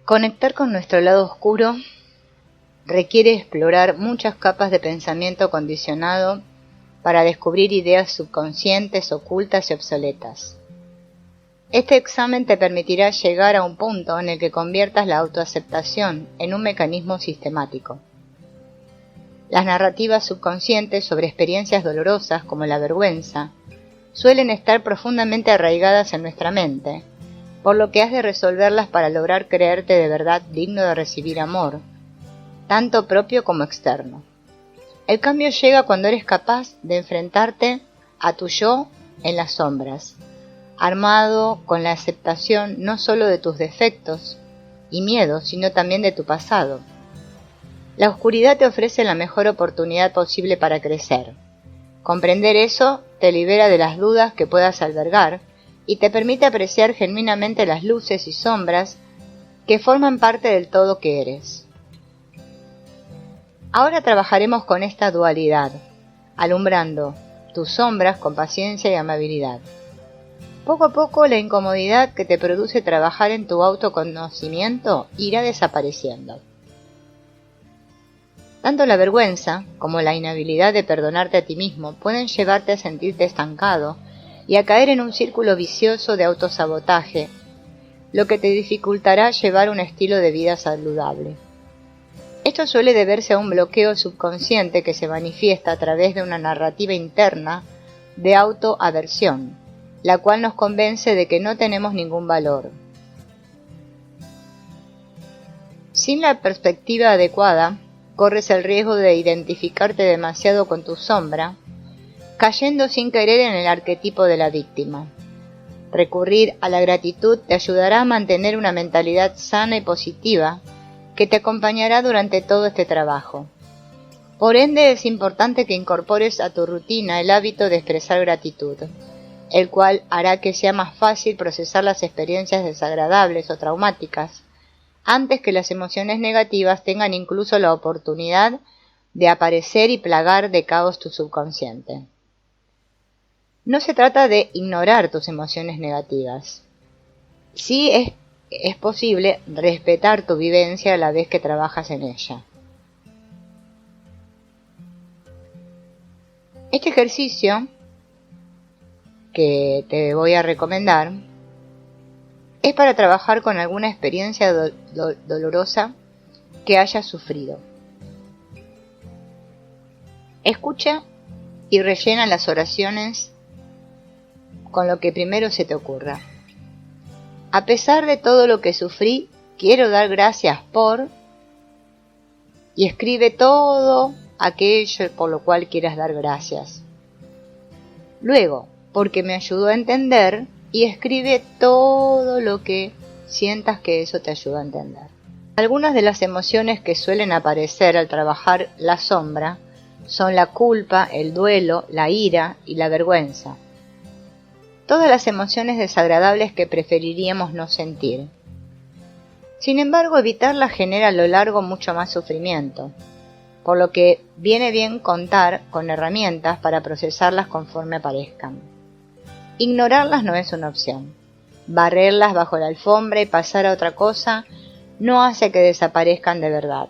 Conectar con nuestro lado oscuro requiere explorar muchas capas de pensamiento condicionado para descubrir ideas subconscientes, ocultas y obsoletas. Este examen te permitirá llegar a un punto en el que conviertas la autoaceptación en un mecanismo sistemático. Las narrativas subconscientes sobre experiencias dolorosas como la vergüenza suelen estar profundamente arraigadas en nuestra mente, por lo que has de resolverlas para lograr creerte de verdad digno de recibir amor, tanto propio como externo. El cambio llega cuando eres capaz de enfrentarte a tu yo en las sombras, armado con la aceptación no solo de tus defectos y miedos, sino también de tu pasado. La oscuridad te ofrece la mejor oportunidad posible para crecer. Comprender eso te libera de las dudas que puedas albergar y te permite apreciar genuinamente las luces y sombras que forman parte del todo que eres. Ahora trabajaremos con esta dualidad, alumbrando tus sombras con paciencia y amabilidad. Poco a poco la incomodidad que te produce trabajar en tu autoconocimiento irá desapareciendo. Tanto la vergüenza como la inhabilidad de perdonarte a ti mismo pueden llevarte a sentirte estancado y a caer en un círculo vicioso de autosabotaje, lo que te dificultará llevar un estilo de vida saludable. Esto suele deberse a un bloqueo subconsciente que se manifiesta a través de una narrativa interna de autoaversión, la cual nos convence de que no tenemos ningún valor. Sin la perspectiva adecuada, corres el riesgo de identificarte demasiado con tu sombra, cayendo sin querer en el arquetipo de la víctima. Recurrir a la gratitud te ayudará a mantener una mentalidad sana y positiva que te acompañará durante todo este trabajo. Por ende, es importante que incorpores a tu rutina el hábito de expresar gratitud, el cual hará que sea más fácil procesar las experiencias desagradables o traumáticas, antes que las emociones negativas tengan incluso la oportunidad de aparecer y plagar de caos tu subconsciente. No se trata de ignorar tus emociones negativas. Sí es posible respetar tu vivencia a la vez que trabajas en ella. Este ejercicio que te voy a recomendar es para trabajar con alguna experiencia dolorosa que hayas sufrido. Escucha y rellena las oraciones con lo que primero se te ocurra. A pesar de todo lo que sufrí, quiero dar gracias por... y escribe todo aquello por lo cual quieras dar gracias. Luego, porque me ayudó a entender, y escribe todo lo que sientas que eso te ayuda a entender. Algunas de las emociones que suelen aparecer al trabajar la sombra son la culpa, el duelo, la ira y la vergüenza. Todas las emociones desagradables que preferiríamos no sentir. Sin embargo, evitarlas genera a lo largo mucho más sufrimiento, por lo que viene bien contar con herramientas para procesarlas conforme aparezcan. Ignorarlas no es una opción. Barrerlas bajo la alfombra y pasar a otra cosa no hace que desaparezcan de verdad.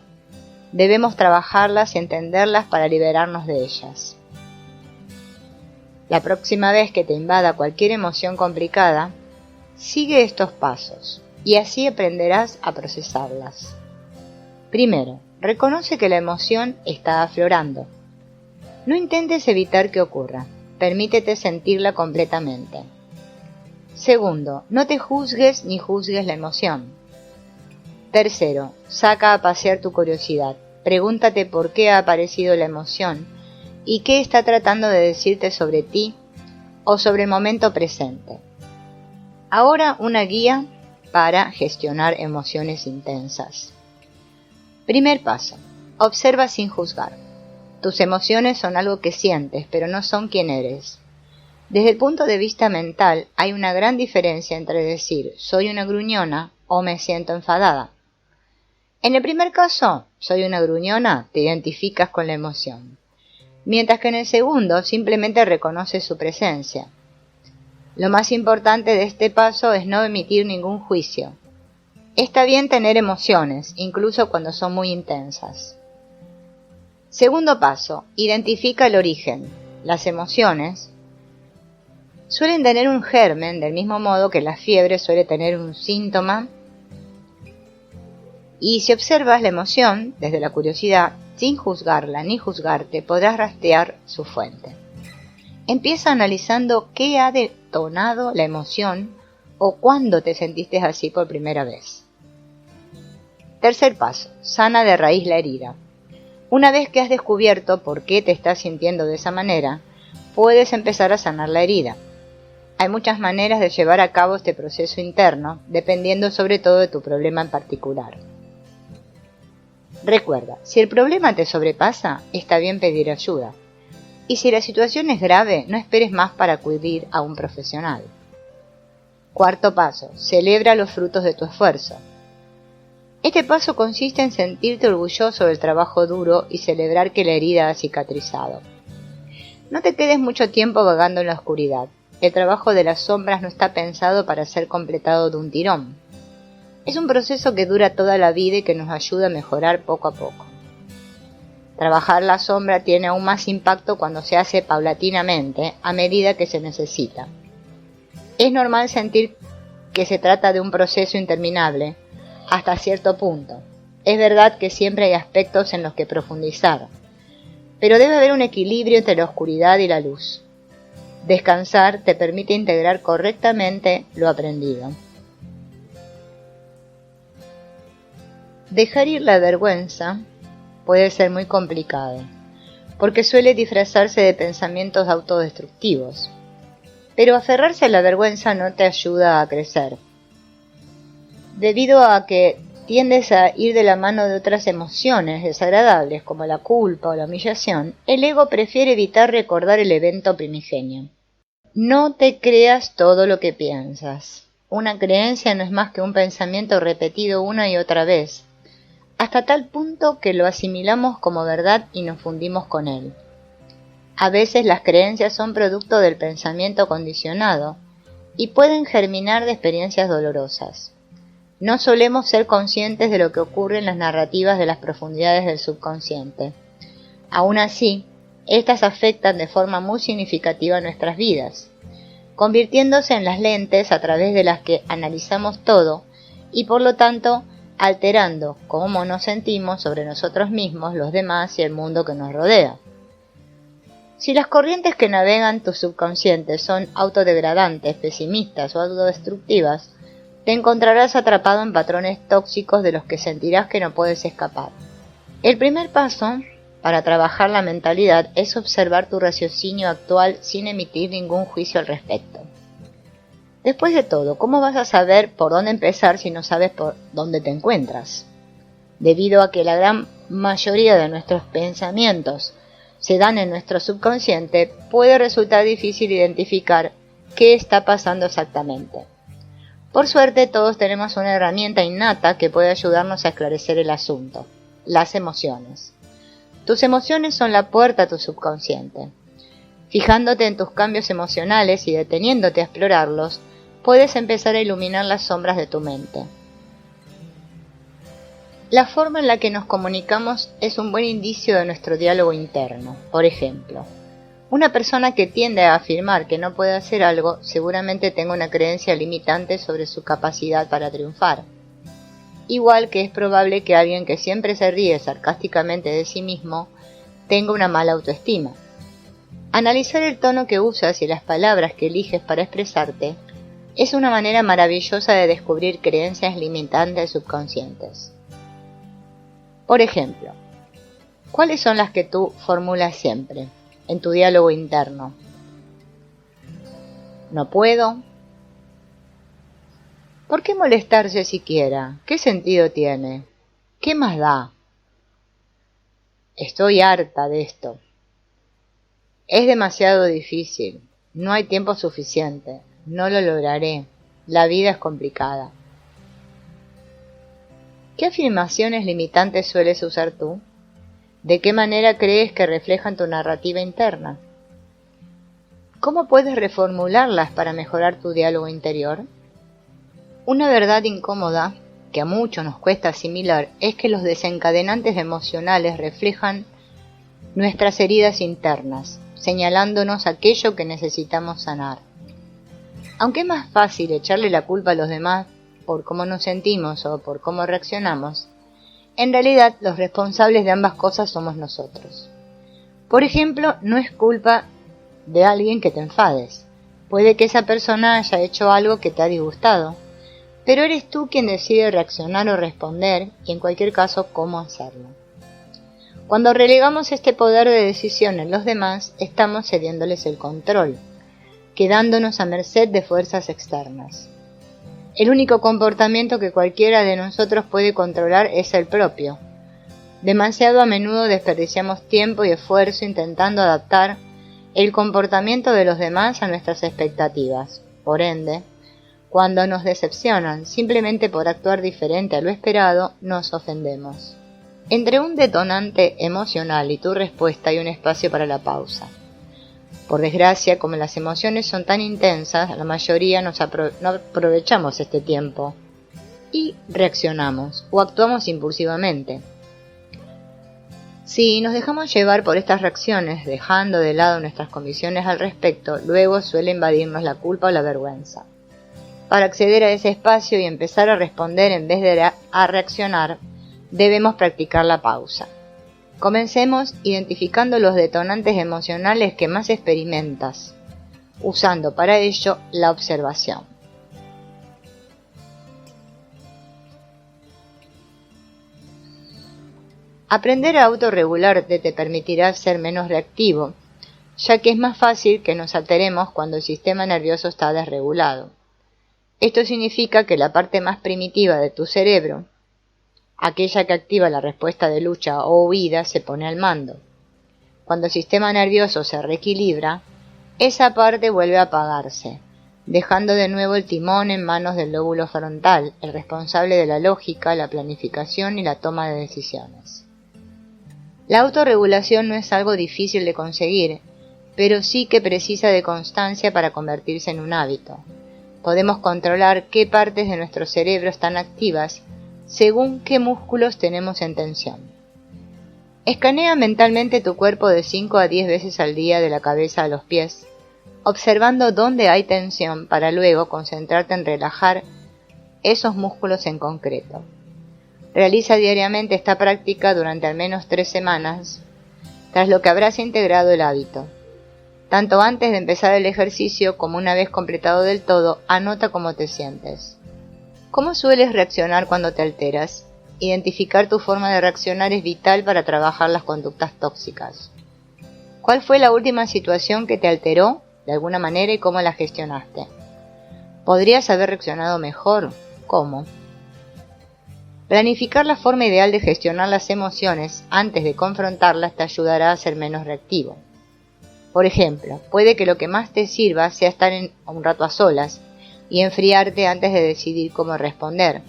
Debemos trabajarlas y entenderlas para liberarnos de ellas. La próxima vez que te invada cualquier emoción complicada, sigue estos pasos y así aprenderás a procesarlas. Primero, reconoce que la emoción está aflorando. No intentes evitar que ocurra. Permítete sentirla completamente. Segundo, no te juzgues ni juzgues la emoción. Tercero, saca a pasear tu curiosidad. Pregúntate por qué ha aparecido la emoción y qué está tratando de decirte sobre ti o sobre el momento presente. Ahora una guía para gestionar emociones intensas. Primer paso, observa sin juzgar. Tus emociones son algo que sientes, pero no son quien eres. Desde el punto de vista mental, hay una gran diferencia entre decir soy una gruñona o me siento enfadada. En el primer caso, soy una gruñona, te identificas con la emoción, mientras que en el segundo simplemente reconoces su presencia. Lo más importante de este paso es no emitir ningún juicio. Está bien tener emociones, incluso cuando son muy intensas. Segundo paso, identifica el origen. Las emociones suelen tener un germen, del mismo modo que la fiebre suele tener un síntoma. Y si observas la emoción desde la curiosidad, sin juzgarla ni juzgarte, podrás rastrear su fuente. Empieza analizando qué ha detonado la emoción o cuándo te sentiste así por primera vez. Tercer paso, sana de raíz la herida. Una vez que has descubierto por qué te estás sintiendo de esa manera, puedes empezar a sanar la herida. Hay muchas maneras de llevar a cabo este proceso interno, dependiendo sobre todo de tu problema en particular. Recuerda, si el problema te sobrepasa, está bien pedir ayuda. Y si la situación es grave, no esperes más para acudir a un profesional. Cuarto paso, celebra los frutos de tu esfuerzo. Este paso consiste en sentirte orgulloso del trabajo duro y celebrar que la herida ha cicatrizado. No te quedes mucho tiempo vagando en la oscuridad. El trabajo de las sombras no está pensado para ser completado de un tirón. Es un proceso que dura toda la vida y que nos ayuda a mejorar poco a poco. Trabajar la sombra tiene aún más impacto cuando se hace paulatinamente, a medida que se necesita. Es normal sentir que se trata de un proceso interminable, hasta cierto punto. Es verdad que siempre hay aspectos en los que profundizar, pero debe haber un equilibrio entre la oscuridad y la luz. Descansar te permite integrar correctamente lo aprendido. Dejar ir la vergüenza puede ser muy complicado, porque suele disfrazarse de pensamientos autodestructivos. Pero aferrarse a la vergüenza no te ayuda a crecer, debido a que tiendes a ir de la mano de otras emociones desagradables como la culpa o la humillación. El ego prefiere evitar recordar el evento primigenio. No te creas todo lo que piensas. Una creencia no es más que un pensamiento repetido una y otra vez, hasta tal punto que lo asimilamos como verdad y nos fundimos con él. A veces las creencias son producto del pensamiento condicionado y pueden germinar de experiencias dolorosas. No solemos ser conscientes de lo que ocurre en las narrativas de las profundidades del subconsciente. Aún así, estas afectan de forma muy significativa nuestras vidas, convirtiéndose en las lentes a través de las que analizamos todo y por lo tanto alterando cómo nos sentimos sobre nosotros mismos, los demás y el mundo que nos rodea. Si las corrientes que navegan tu subconsciente son autodegradantes, pesimistas o autodestructivas, te encontrarás atrapado en patrones tóxicos de los que sentirás que no puedes escapar. El primer paso para trabajar la mentalidad es observar tu raciocinio actual sin emitir ningún juicio al respecto. Después de todo, ¿cómo vas a saber por dónde empezar si no sabes por dónde te encuentras? Debido a que la gran mayoría de nuestros pensamientos se dan en nuestro subconsciente, puede resultar difícil identificar qué está pasando exactamente. Por suerte, todos tenemos una herramienta innata que puede ayudarnos a esclarecer el asunto: las emociones. Tus emociones son la puerta a tu subconsciente. Fijándote en tus cambios emocionales y deteniéndote a explorarlos, puedes empezar a iluminar las sombras de tu mente. La forma en la que nos comunicamos es un buen indicio de nuestro diálogo interno. Por ejemplo, una persona que tiende a afirmar que no puede hacer algo seguramente tenga una creencia limitante sobre su capacidad para triunfar. Igual que es probable que alguien que siempre se ríe sarcásticamente de sí mismo tenga una mala autoestima. Analizar el tono que usas y las palabras que eliges para expresarte es una manera maravillosa de descubrir creencias limitantes subconscientes. Por ejemplo, ¿cuáles son las que tú formulas siempre en tu diálogo interno? ¿No puedo? ¿Por qué molestarse siquiera? ¿Qué sentido tiene? ¿Qué más da? Estoy harta de esto. Es demasiado difícil. No hay tiempo suficiente. No lo lograré. La vida es complicada. ¿Qué afirmaciones limitantes sueles usar tú? ¿De qué manera crees que reflejan tu narrativa interna? ¿Cómo puedes reformularlas para mejorar tu diálogo interior? Una verdad incómoda que a muchos nos cuesta asimilar es que los desencadenantes emocionales reflejan nuestras heridas internas, señalándonos aquello que necesitamos sanar. Aunque es más fácil echarle la culpa a los demás por cómo nos sentimos o por cómo reaccionamos, en realidad los responsables de ambas cosas somos nosotros. Por ejemplo, no es culpa de alguien que te enfades. Puede que esa persona haya hecho algo que te ha disgustado, pero eres tú quien decide reaccionar o responder y en cualquier caso cómo hacerlo. Cuando relegamos este poder de decisión en los demás, estamos cediéndoles el control, quedándonos a merced de fuerzas externas. El único comportamiento que cualquiera de nosotros puede controlar es el propio. Demasiado a menudo desperdiciamos tiempo y esfuerzo intentando adaptar el comportamiento de los demás a nuestras expectativas. Por ende, cuando nos decepcionan simplemente por actuar diferente a lo esperado, nos ofendemos. Entre un detonante emocional y tu respuesta hay un espacio para la pausa. Por desgracia, como las emociones son tan intensas, la mayoría no aprovechamos este tiempo y reaccionamos o actuamos impulsivamente. Si nos dejamos llevar por estas reacciones, dejando de lado nuestras convicciones al respecto, luego suele invadirnos la culpa o la vergüenza. Para acceder a ese espacio y empezar a responder en vez de a reaccionar, debemos practicar la pausa. Comencemos identificando los detonantes emocionales que más experimentas, usando para ello la observación. Aprender a autorregularte te permitirá ser menos reactivo, ya que es más fácil que nos alteremos cuando el sistema nervioso está desregulado. Esto significa que la parte más primitiva de tu cerebro, aquella que activa la respuesta de lucha o huida, se pone al mando. Cuando el sistema nervioso se reequilibra, esa parte vuelve a apagarse, dejando de nuevo el timón en manos del lóbulo frontal, el responsable de la lógica, la planificación y la toma de decisiones. La autorregulación no es algo difícil de conseguir, pero sí que precisa de constancia para convertirse en un hábito. Podemos controlar qué partes de nuestro cerebro están activas según qué músculos tenemos en tensión. Escanea mentalmente tu cuerpo de 5 a 10 veces al día de la cabeza a los pies, observando dónde hay tensión para luego concentrarte en relajar esos músculos en concreto. Realiza diariamente esta práctica durante al menos 3 semanas, tras lo que habrás integrado el hábito. Tanto antes de empezar el ejercicio como una vez completado del todo, anota cómo te sientes. ¿Cómo sueles reaccionar cuando te alteras? Identificar tu forma de reaccionar es vital para trabajar las conductas tóxicas. ¿Cuál fue la última situación que te alteró de alguna manera y cómo la gestionaste? ¿Podrías haber reaccionado mejor? ¿Cómo? Planificar la forma ideal de gestionar las emociones antes de confrontarlas te ayudará a ser menos reactivo. Por ejemplo, puede que lo que más te sirva sea estar un rato a solas y enfriarte antes de decidir cómo responder.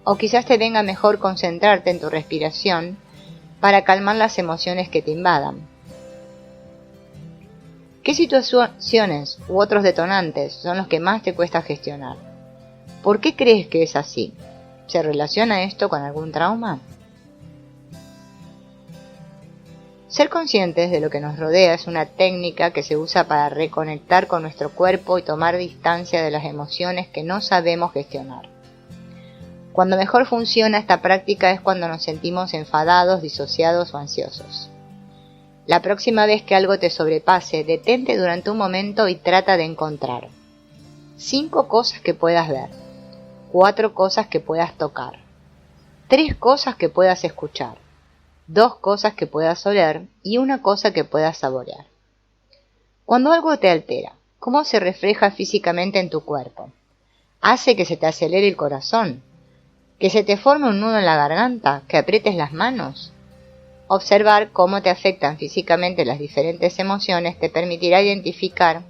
O quizás te venga mejor concentrarte en tu respiración para calmar las emociones que te invadan. ¿Qué situaciones u otros detonantes son los que más te cuesta gestionar? ¿Por qué crees que es así? ¿Se relaciona esto con algún trauma? Ser conscientes de lo que nos rodea es una técnica que se usa para reconectar con nuestro cuerpo y tomar distancia de las emociones que no sabemos gestionar. Cuando mejor funciona esta práctica es cuando nos sentimos enfadados, disociados o ansiosos. La próxima vez que algo te sobrepase, detente durante un momento y trata de encontrar 5 cosas que puedas ver, 4 cosas que puedas tocar, 3 cosas que puedas escuchar, 2 cosas que puedas oler y 1 cosa que puedas saborear. Cuando algo te altera, ¿cómo se refleja físicamente en tu cuerpo? ¿Hace que se te acelere el corazón? ¿Que se te forme un nudo en la garganta? ¿Que aprietes las manos? Observar cómo te afectan físicamente las diferentes emociones te permitirá identificar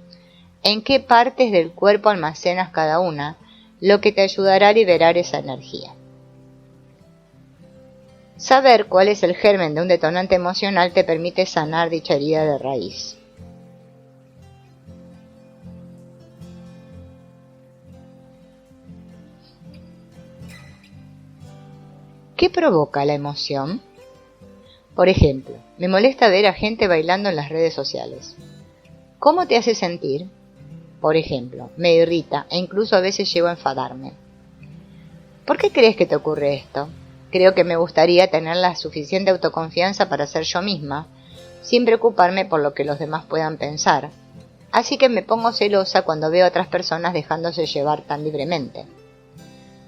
en qué partes del cuerpo almacenas cada una, lo que te ayudará a liberar esa energía. Saber cuál es el germen de un detonante emocional te permite sanar dicha herida de raíz. ¿Qué provoca la emoción? Por ejemplo, me molesta ver a gente bailando en las redes sociales. ¿Cómo te hace sentir? Por ejemplo, me irrita e incluso a veces llego a enfadarme. ¿Por qué crees que te ocurre esto? Creo que me gustaría tener la suficiente autoconfianza para ser yo misma, sin preocuparme por lo que los demás puedan pensar. Así que me pongo celosa cuando veo a otras personas dejándose llevar tan libremente.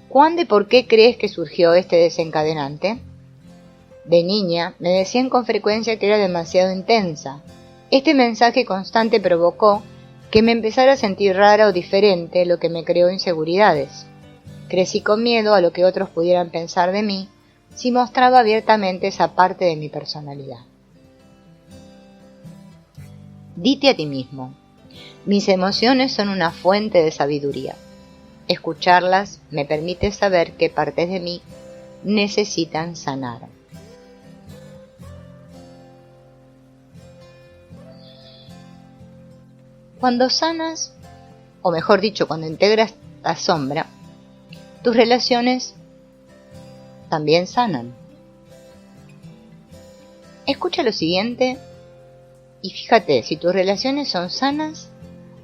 ¿Cuándo y por qué crees que surgió este desencadenante? De niña me decían con frecuencia que era demasiado intensa. Este mensaje constante provocó que me empezara a sentir rara o diferente, lo que me creó inseguridades. Crecí con miedo a lo que otros pudieran pensar de mí si mostraba abiertamente esa parte de mi personalidad. Dite a ti mismo: mis emociones son una fuente de sabiduría. Escucharlas me permite saber qué partes de mí necesitan sanar. Cuando sanas, o mejor dicho, cuando integras la sombra, tus relaciones también sanan. Escucha lo siguiente y fíjate si tus relaciones son sanas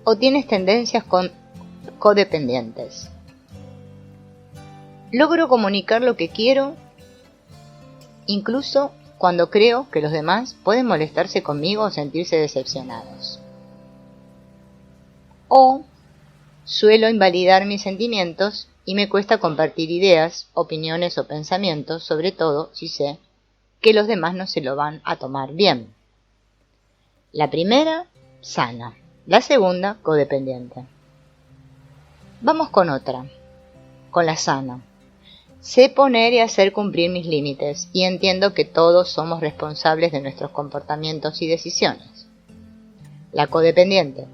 o tienes tendencias codependientes. Logro comunicar lo que quiero, incluso cuando creo que los demás pueden molestarse conmigo o sentirse decepcionados. O suelo invalidar mis sentimientos y me cuesta compartir ideas, opiniones o pensamientos, sobre todo si sé que los demás no se lo van a tomar bien. La primera, sana. La segunda, codependiente. Vamos con otra, con la sana. Sé poner y hacer cumplir mis límites y entiendo que todos somos responsables de nuestros comportamientos y decisiones. La codependiente.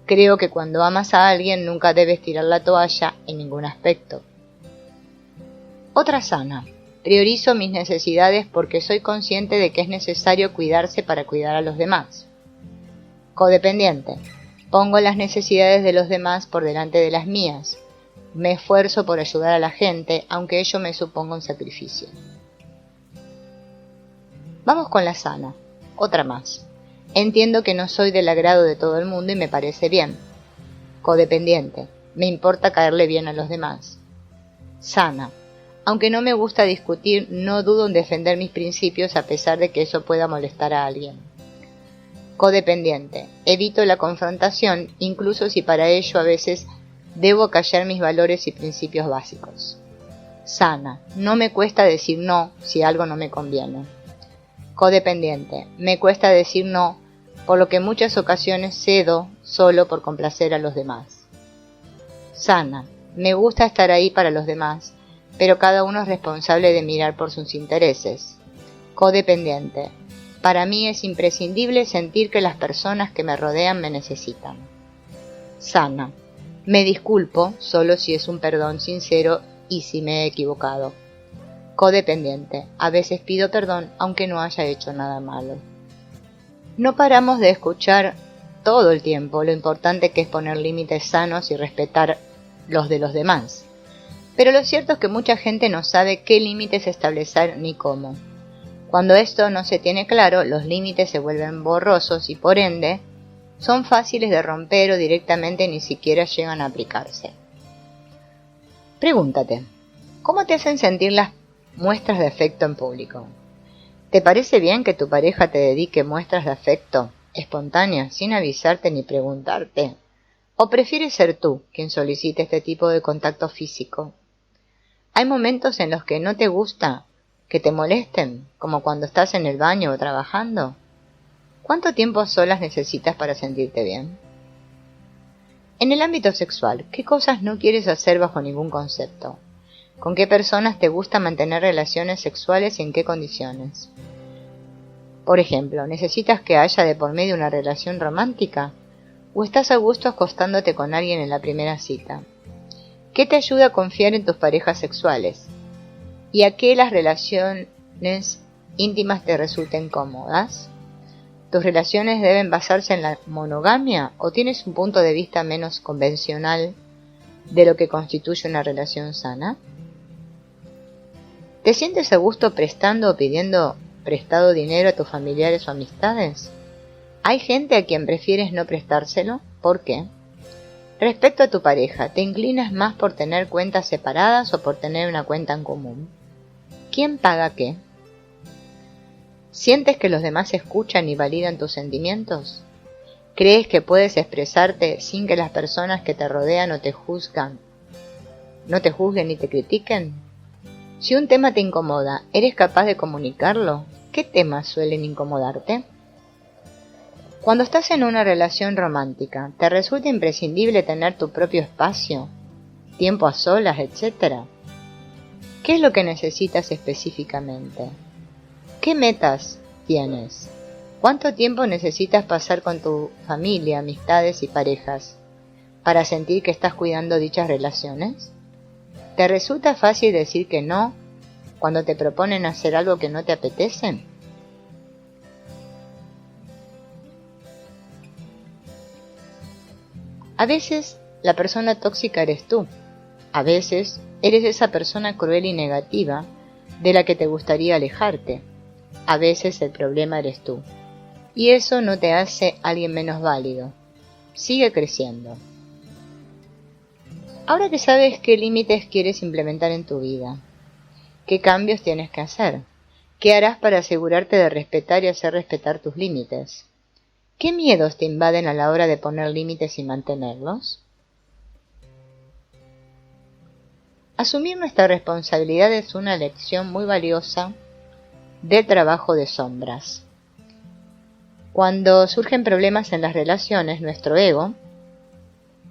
Creo que cuando amas a alguien nunca debes tirar la toalla en ningún aspecto. Otra sana. Priorizo mis necesidades porque soy consciente de que es necesario cuidarse para cuidar a los demás. Codependiente. Pongo las necesidades de los demás por delante de las mías. Me esfuerzo por ayudar a la gente, aunque ello me suponga un sacrificio. Vamos con la sana. Otra más. Entiendo que no soy del agrado de todo el mundo y me parece bien. Codependiente. Me importa caerle bien a los demás. Sana. Aunque no me gusta discutir, no dudo en defender mis principios a pesar de que eso pueda molestar a alguien. Codependiente. Evito la confrontación, incluso si para ello a veces debo callar mis valores y principios básicos. Sana. No me cuesta decir no si algo no me conviene. Codependiente. Me cuesta decir no, por lo que en muchas ocasiones cedo solo por complacer a los demás. Sana. Me gusta estar ahí para los demás, pero cada uno es responsable de mirar por sus intereses. Codependiente. Para mí es imprescindible sentir que las personas que me rodean me necesitan. Sana. Me disculpo solo si es un perdón sincero y si me he equivocado. Codependiente. A veces pido perdón aunque no haya hecho nada malo. No paramos de escuchar todo el tiempo lo importante que es poner límites sanos y respetar los de los demás. Pero lo cierto es que mucha gente no sabe qué límites establecer ni cómo. Cuando esto no se tiene claro, los límites se vuelven borrosos y por ende son fáciles de romper o directamente ni siquiera llegan a aplicarse. Pregúntate, ¿cómo te hacen sentir las muestras de afecto en público? ¿Te parece bien que tu pareja te dedique muestras de afecto espontáneas sin avisarte ni preguntarte? ¿O prefieres ser tú quien solicite este tipo de contacto físico? ¿Hay momentos en los que no te gusta que te molesten, como cuando estás en el baño o trabajando? ¿Cuánto tiempo a solas necesitas para sentirte bien? En el ámbito sexual, ¿qué cosas no quieres hacer bajo ningún concepto? ¿Con qué personas te gusta mantener relaciones sexuales y en qué condiciones? Por ejemplo, ¿necesitas que haya de por medio una relación romántica? ¿O estás a gusto acostándote con alguien en la primera cita? ¿Qué te ayuda a confiar en tus parejas sexuales? ¿Y a qué las relaciones íntimas te resulten cómodas? ¿Tus relaciones deben basarse en la monogamia o tienes un punto de vista menos convencional de lo que constituye una relación sana? ¿Te sientes a gusto prestando o pidiendo prestado dinero a tus familiares o amistades? ¿Hay gente a quien prefieres no prestárselo? ¿Por qué? Respecto a tu pareja, ¿te inclinas más por tener cuentas separadas o por tener una cuenta en común? ¿Quién paga qué? ¿Sientes que los demás escuchan y validan tus sentimientos? ¿Crees que puedes expresarte sin que las personas que te rodean no te juzguen ni te critiquen? Si un tema te incomoda, ¿eres capaz de comunicarlo? ¿Qué temas suelen incomodarte? Cuando estás en una relación romántica, ¿te resulta imprescindible tener tu propio espacio, tiempo a solas, etcétera? ¿Qué es lo que necesitas específicamente? ¿Qué metas tienes? ¿Cuánto tiempo necesitas pasar con tu familia, amistades y parejas para sentir que estás cuidando dichas relaciones? ¿Te resulta fácil decir que no cuando te proponen hacer algo que no te apetece? A veces la persona tóxica eres tú. A veces eres esa persona cruel y negativa de la que te gustaría alejarte. A veces el problema eres tú. Y eso no te hace alguien menos válido. Sigue creciendo. Ahora que sabes qué límites quieres implementar en tu vida, qué cambios tienes que hacer, qué harás para asegurarte de respetar y hacer respetar tus límites, ¿qué miedos te invaden a la hora de poner límites y mantenerlos? Asumir nuestra responsabilidad es una lección muy valiosa del trabajo de sombras. Cuando surgen problemas en las relaciones, nuestro ego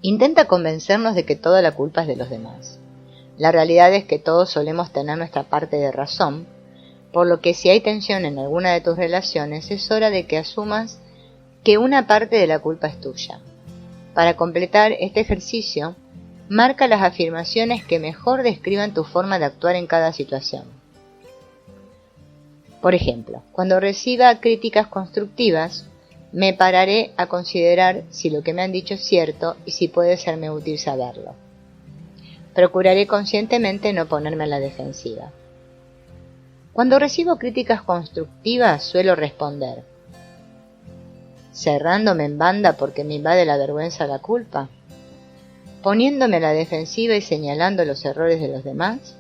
intenta convencernos de que toda la culpa es de los demás. La realidad es que todos solemos tener nuestra parte de razón, por lo que si hay tensión en alguna de tus relaciones, es hora de que asumas que una parte de la culpa es tuya. Para completar este ejercicio, marca las afirmaciones que mejor describan tu forma de actuar en cada situación. Por ejemplo, cuando reciba críticas constructivas, me pararé a considerar si lo que me han dicho es cierto y si puede serme útil saberlo. Procuraré conscientemente no ponerme a la defensiva. Cuando recibo críticas constructivas, suelo responder, cerrándome en banda porque me invade la vergüenza o la culpa, poniéndome a la defensiva y señalando los errores de los demás,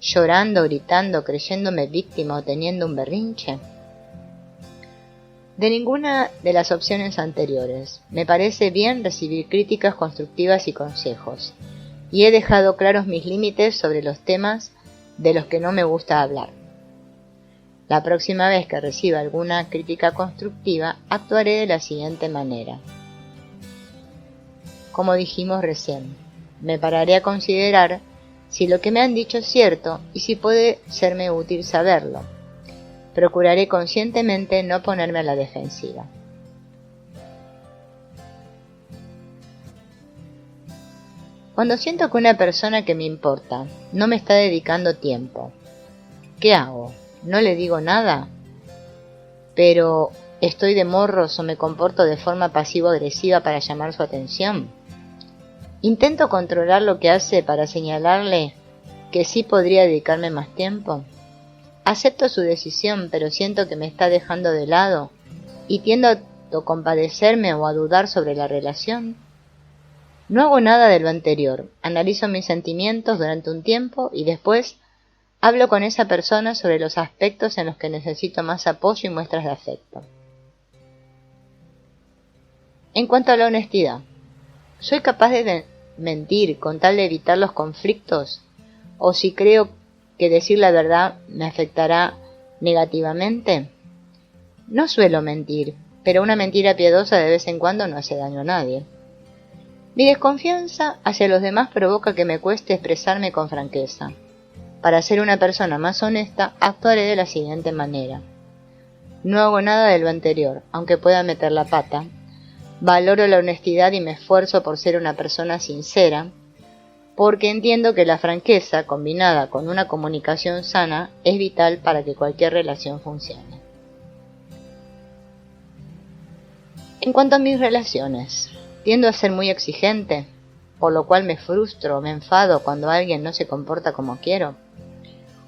llorando, gritando, creyéndome víctima o teniendo un berrinche. De ninguna de las opciones anteriores. Me parece bien recibir críticas constructivas y consejos, y he dejado claros mis límites sobre los temas de los que no me gusta hablar. La próxima vez que reciba alguna crítica constructiva, actuaré de la siguiente manera. Como dijimos recién, me pararé a considerar si lo que me han dicho es cierto y si puede serme útil saberlo. Procuraré conscientemente no ponerme a la defensiva. Cuando siento que una persona que me importa no me está dedicando tiempo, ¿qué hago? ¿No le digo nada? ¿Pero estoy de morros o me comporto de forma pasivo-agresiva para llamar su atención? ¿Intento controlar lo que hace para señalarle que sí podría dedicarme más tiempo? Acepto su decisión, pero siento que me está dejando de lado y tiendo a compadecerme o a dudar sobre la relación. No hago nada de lo anterior, analizo mis sentimientos durante un tiempo y después hablo con esa persona sobre los aspectos en los que necesito más apoyo y muestras de afecto. En cuanto a la honestidad, ¿soy capaz de mentir con tal de evitar los conflictos? ¿O si creo que decir la verdad me afectará negativamente? No suelo mentir, pero una mentira piadosa de vez en cuando no hace daño a nadie. Mi desconfianza hacia los demás provoca que me cueste expresarme con franqueza. Para ser una persona más honesta, actuaré de la siguiente manera. No hago nada de lo anterior, aunque pueda meter la pata. Valoro la honestidad y me esfuerzo por ser una persona sincera, porque entiendo que la franqueza, combinada con una comunicación sana, es vital para que cualquier relación funcione. En cuanto a mis relaciones, tiendo a ser muy exigente, por lo cual me frustro o me enfado cuando alguien no se comporta como quiero.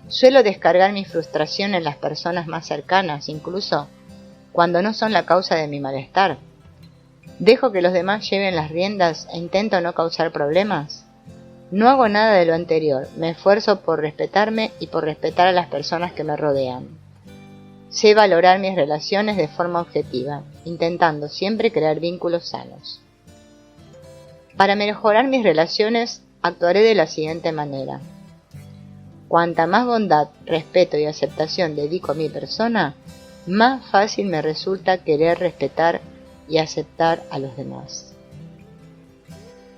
Suelo descargar mi frustración en las personas más cercanas, incluso cuando no son la causa de mi malestar. ¿Dejo que los demás lleven las riendas e intento no causar problemas? No hago nada de lo anterior, me esfuerzo por respetarme y por respetar a las personas que me rodean. Sé valorar mis relaciones de forma objetiva, intentando siempre crear vínculos sanos. Para mejorar mis relaciones, actuaré de la siguiente manera. Cuanta más bondad, respeto y aceptación dedico a mi persona, más fácil me resulta querer respetar y aceptar a los demás.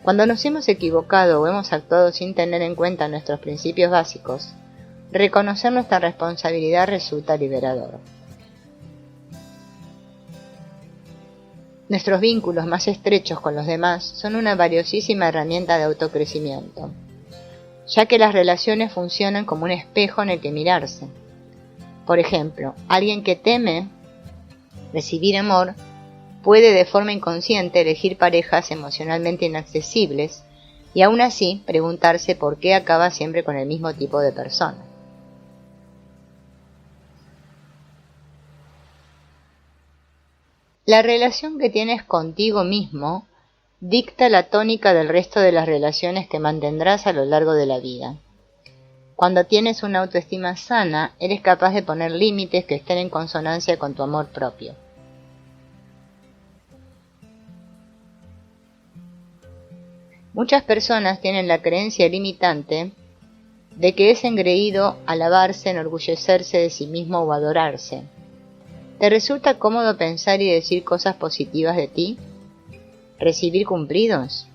Cuando nos hemos equivocado o hemos actuado sin tener en cuenta nuestros principios básicos, reconocer nuestra responsabilidad resulta liberador. Nuestros vínculos más estrechos con los demás son una valiosísima herramienta de autocrecimiento, ya que las relaciones funcionan como un espejo en el que mirarse. Por ejemplo, alguien que teme recibir amor puede de forma inconsciente elegir parejas emocionalmente inaccesibles y aún así preguntarse por qué acaba siempre con el mismo tipo de persona. La relación que tienes contigo mismo dicta la tónica del resto de las relaciones que mantendrás a lo largo de la vida. Cuando tienes una autoestima sana, eres capaz de poner límites que estén en consonancia con tu amor propio. Muchas personas tienen la creencia limitante de que es engreído alabarse, enorgullecerse de sí mismo o adorarse. ¿Te resulta cómodo pensar y decir cosas positivas de ti? ¿Recibir cumplidos?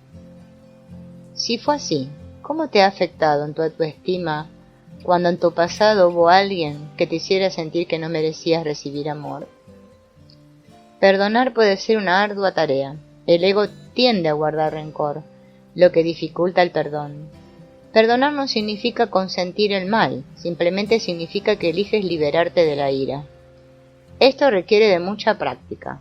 Si fue así, ¿cómo te ha afectado en tu autoestima cuando en tu pasado hubo alguien que te hiciera sentir que no merecías recibir amor? Perdonar puede ser una ardua tarea. El ego tiende a guardar rencor, lo que dificulta el perdón. Perdonar no significa consentir el mal, simplemente significa que eliges liberarte de la ira. Esto requiere de mucha práctica.